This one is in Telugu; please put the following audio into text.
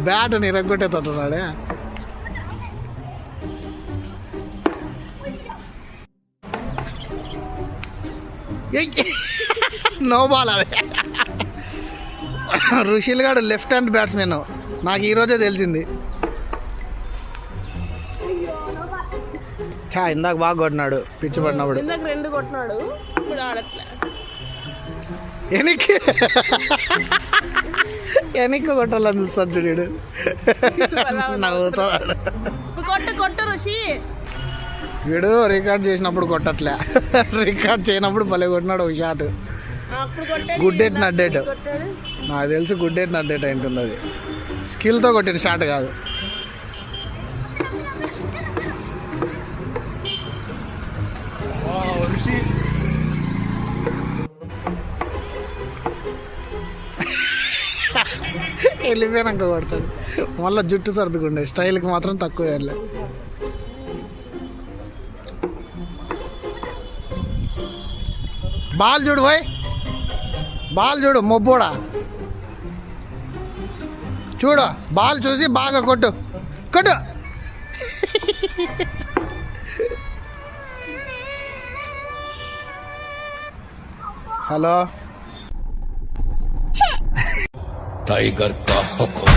బ్యాట్ నిరగొట్టే తట్టున్నాడే. నో బాల్ అదే. రుషిల్ గాడు లెఫ్ట్ హ్యాండ్ బ్యాట్స్మెన్, నాకు ఈరోజే తెలిసింది. చా ఇందాక బాగా కొట్టినాడు పిచ్చి పడినప్పుడు. వెనక్కి వెనక్కి కొట్టాలని చూస్తాడు చూడు, నవ్వుతాడు. వీడు రికార్డ్ చేసినప్పుడు కొట్టట్లే, రికార్డ్ చేయనప్పుడు భలే కొట్టినాడు ఒక షాట్. గుడ్డెట్ నడ్డెట్, నాకు తెలిసి గుడ్డెట్ నడ్డెట్ అయింటుంది. అది స్కిల్తో కొట్టిన షాట్ కాదు. వెళ్ళిపోయాక కొడతాడు మళ్ళీ, జుట్టు సర్దుకుండే స్టైల్కి మాత్రం తక్కువ వెళ్ళే. బాల్ చూడు పోయ్, బాల్ చూడు మొబ్బోడా, చూడు బాల్ చూసి బాగా కొట్టు కొట్టు. హలో टाइगर का हुक्म।